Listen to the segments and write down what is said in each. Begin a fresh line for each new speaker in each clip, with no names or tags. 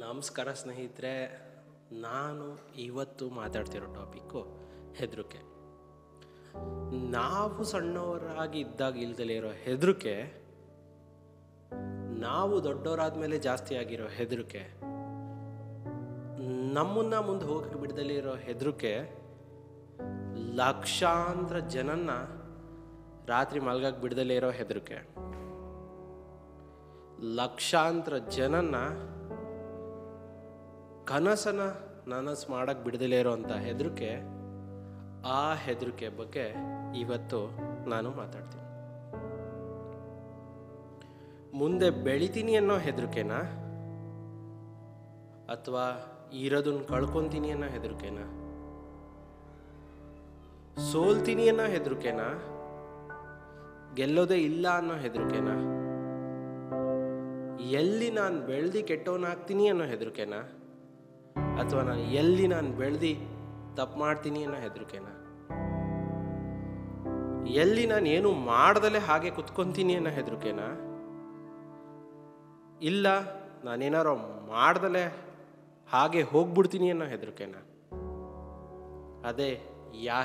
ನಮಸ್ಕಾರ ಸ್ನೇಹಿತರೆ, ನಾನು ಇವತ್ತು ಮಾತಾಡ್ತಿರೋ ಟಾಪಿಕ್ಕು ಹೆದರಿಕೆ. ನಾವು ಸಣ್ಣವರಾಗಿ ಇದ್ದಾಗ ಇಲ್ದಲೇ ಇರೋ ಹೆದರಿಕೆ, ನಾವು ದೊಡ್ಡವರಾದ್ಮೇಲೆ ಜಾಸ್ತಿ ಆಗಿರೋ ಹೆದರಿಕೆ, ನಮ್ಮನ್ನ ಮುಂದೆ ಹೋಗಕ್ಕೆ ಬಿಡದಲೇ ಇರೋ ಹೆದರಿಕೆ, ಲಕ್ಷಾಂತರ ಜನನ್ನ ರಾತ್ರಿ ಮಲ್ಗಕ್ಕೆ ಬಿಡದಲೇ ಇರೋ ಹೆದರಿಕೆ, ಲಕ್ಷಾಂತರ ಜನನ್ನ ಕನಸನ್ನ ನನಸು ಮಾಡಕ್ಕೆ ಬಿಡದಲೇ ಇರೋವಂಥ ಹೆದರಿಕೆ. ಆ ಹೆದರಿಕೆ ಬಗ್ಗೆ ಇವತ್ತು ನಾನು ಮಾತಾಡ್ತೀನಿ. ಮುಂದೆ ಬೆಳಿತೀನಿ ಅನ್ನೋ ಹೆದರಿಕೆನಾ, ಅಥವಾ ಇರೋದನ್ನ ಕಳ್ಕೊತೀನಿ ಅನ್ನೋ ಹೆದರಿಕೆನಾ, ಸೋಲ್ತೀನಿ ಅನ್ನೋ ಹೆದರಿಕೆನಾ, ಗೆಲ್ಲೋದೇ ಇಲ್ಲ ಅನ್ನೋ ಹೆದರಿಕೆನಾ, ಎಲ್ಲಿ ನಾನು ಬೆಳೆದು ಕೆಟ್ಟವನಾಗ್ತೀನಿ ಅನ್ನೋ ಹೆದರಿಕೆನಾ, ಅಥವಾ ನಾನು ಬೆಳೆದು ತಪ್ಪು ಮಾಡ್ತೀನಿ ಅನ್ನೋ ಹೆದರಿಕೆನಾ, ಎಲ್ಲಿ ನಾನು ಏನು ಮಾಡ್ದಲೇ ಹಾಗೆ ಕುತ್ಕೊಂತೀನಿ ಅನ್ನೋ ಹೆದರಿಕೆನಾ, ಇಲ್ಲ ನಾನೇನಾರೋ ಮಾಡ್ದಲೇ ಹಾಗೆ ಹೋಗ್ಬಿಡ್ತೀನಿ ಅನ್ನೋ ಹೆದರಿಕೆನಾ? ಅದೇ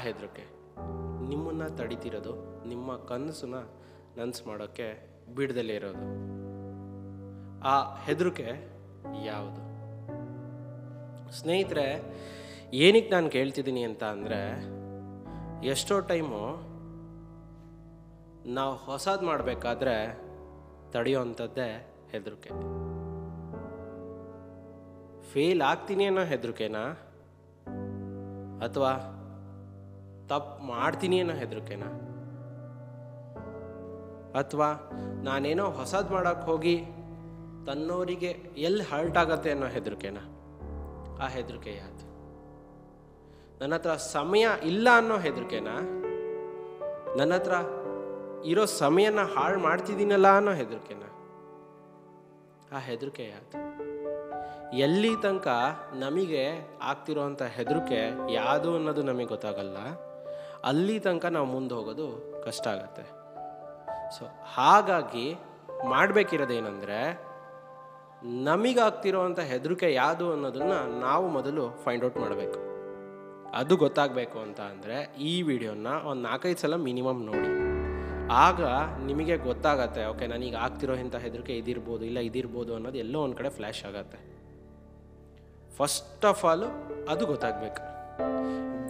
ಹೆದರಿಕೆ ನಿಮ್ಮನ್ನ ತಡಿತಿರೋದು, ನಿಮ್ಮ ಕನಸನ್ನ ನನಸು ಮಾಡೋಕ್ಕೆ ಬಿಡದಲೇ ಇರೋದು. ಆ ಹೆದರಿಕೆ ಯಾವುದು? ಸ್ನೇಹಿತರೆ, ಏನಕ್ಕೆ ನಾನು ಕೇಳ್ತಿದ್ದೀನಿ ಅಂತ ಅಂದರೆ, ಎಷ್ಟೋ ಟೈಮು ನಾವು ಹೊಸದು ಮಾಡಬೇಕಾದ್ರೆ ತಡೆಯೋವಂಥದ್ದೇ ಹೆದರಿಕೆ. ಫೇಲ್ ಆಗ್ತೀನಿ ಅನ್ನೋ ಹೆದರಿಕೆನಾ, ಅಥವಾ ತಪ್ಪು ಮಾಡ್ತೀನಿ ಅನ್ನೋ ಹೆದರಿಕೆನಾ, ಅಥವಾ ನಾನೇನೋ ಹೊಸದು ಮಾಡೋಕ್ಕೆ ಹೋಗಿ ತನ್ನೋರಿಗೆ ಎಲ್ಲಿ ಹರ್ಟ್ ಆಗತ್ತೆ ಅನ್ನೋ ಹೆದರಿಕೆನಾ? ಆ ಹೆದರಿಕೆ ಯಾವುದು? ನನ್ನ ಹತ್ರ ಸಮಯ ಇಲ್ಲ ಅನ್ನೋ ಹೆದರಿಕೆನಾ, ನನ್ನ ಹತ್ರ ಇರೋ ಸಮಯನ ಹಾಳು ಮಾಡ್ತಿದ್ದೀನಲ್ಲ ಅನ್ನೋ ಹೆದರಿಕೆನಾ? ಆ ಹೆದರಿಕೆ ಯಾವುದು? ಎಲ್ಲಿ ತನಕ ನಮಗೆ ಆಗ್ತಿರೋಂಥ ಹೆದರಿಕೆ ಯಾವುದು ಅನ್ನೋದು ನಮಗೆ ಗೊತ್ತಾಗಲ್ಲ, ಅಲ್ಲಿ ತನಕ ನಾವು ಮುಂದೆ ಹೋಗೋದು ಕಷ್ಟ ಆಗತ್ತೆ. ಸೊ ಹಾಗಾಗಿ ಮಾಡಬೇಕಿರೋದೇನೆಂದರೆ, ನಮಗಾಗ್ತಿರೋವಂಥ ಹೆದರಿಕೆ ಯಾವುದು ಅನ್ನೋದನ್ನು ನಾವು ಮೊದಲು ಫೈಂಡ್ ಔಟ್ ಮಾಡಬೇಕು. ಅದು ಗೊತ್ತಾಗಬೇಕು ಅಂತ ಅಂದರೆ ಈ ವಿಡಿಯೋನ ಒಂದು 4-5 ಸಲ ಮಿನಿಮಮ್ ನೋಡಿ. ಆಗ ನಿಮಗೆ ಗೊತ್ತಾಗತ್ತೆ, ಓಕೆ ನನಗೆ ಆಗ್ತಿರೋ ಇಂಥ ಹೆದರಿಕೆ ಇದಿರ್ಬೋದು, ಇಲ್ಲ ಇದಿರ್ಬೋದು ಅನ್ನೋದು ಎಲ್ಲೋ ಒಂದು ಕಡೆ ಫ್ಲ್ಯಾಶ್ ಆಗತ್ತೆ. ಫಸ್ಟ್ ಆಫ್ ಆಲು ಅದು ಗೊತ್ತಾಗಬೇಕು.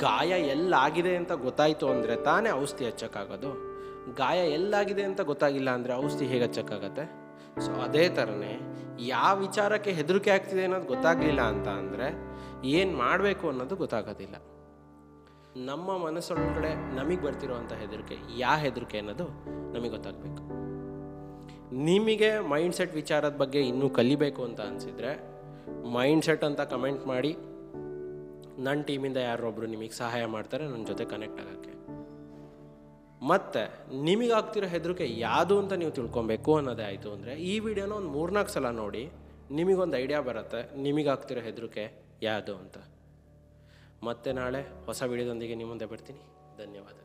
ಗಾಯ ಎಲ್ಲಾಗಿದೆ ಅಂತ ಗೊತ್ತಾಯಿತು ಅಂದರೆ ತಾನೇ ಔಷಧಿ ಹಚ್ಚಕ್ಕಾಗೋದು. ಗಾಯ ಎಲ್ಲಾಗಿದೆ ಅಂತ ಗೊತ್ತಾಗಿಲ್ಲ ಅಂದರೆ ಔಷಧಿ ಹೇಗೆ ಹಚ್ಚಕ್ಕಾಗತ್ತೆ? ಸೊ ಅದೇ ಥರನೇ ಯಾವ ವಿಚಾರಕ್ಕೆ ಹೆದರಿಕೆ ಆಗ್ತಿದೆ ಅನ್ನೋದು ಗೊತ್ತಾಗಲಿಲ್ಲ ಅಂತ ಅಂದರೆ ಏನು ಮಾಡಬೇಕು ಅನ್ನೋದು ಗೊತ್ತಾಗೋದಿಲ್ಲ. ನಮ್ಮ ಮನಸ್ಸೊಳಗಡೆ ನಮಗೆ ಬರ್ತಿರೋವಂಥ ಹೆದರಿಕೆ ಹೆದರಿಕೆ ಅನ್ನೋದು ನಮಗೆ ಗೊತ್ತಾಗಬೇಕು. ನಿಮಗೆ ಮೈಂಡ್ಸೆಟ್ ವಿಚಾರದ ಬಗ್ಗೆ ಇನ್ನೂ ಕಲಿಬೇಕು ಅಂತ ಅನಿಸಿದರೆ ಮೈಂಡ್ಸೆಟ್ ಅಂತ ಕಮೆಂಟ್ ಮಾಡಿ. ನನ್ನ ಟೀಮಿಂದ ಯಾರೊಬ್ಬರು ನಿಮಗೆ ಸಹಾಯ ಮಾಡ್ತಾರೆ ನನ್ನ ಜೊತೆ ಕನೆಕ್ಟ್ ಆಗೋಕ್ಕೆ. ಮತ್ತು ನಿಮಗಾಗ್ತಿರೋ ಹೆದರಿಕೆ ಯಾವುದು ಅಂತ ನೀವು ತಿಳ್ಕೊಬೇಕು ಅನ್ನೋದೇ ಆಯಿತು ಅಂದರೆ ಈ ವಿಡಿಯೋನ ಒಂದು 3-4 ಸಲ ನೋಡಿ. ನಿಮಗೊಂದು ಐಡಿಯಾ ಬರುತ್ತೆ ನಿಮಗಾಗ್ತಿರೋ ಹೆದರಿಕೆ ಯಾವುದು ಅಂತ. ಮತ್ತೆ ನಾಳೆ ಹೊಸ ವಿಡಿಯೋದೊಂದಿಗೆ ನಿಮ್ಮ ಮುಂದೆ ಬರ್ತೀನಿ. ಧನ್ಯವಾದ.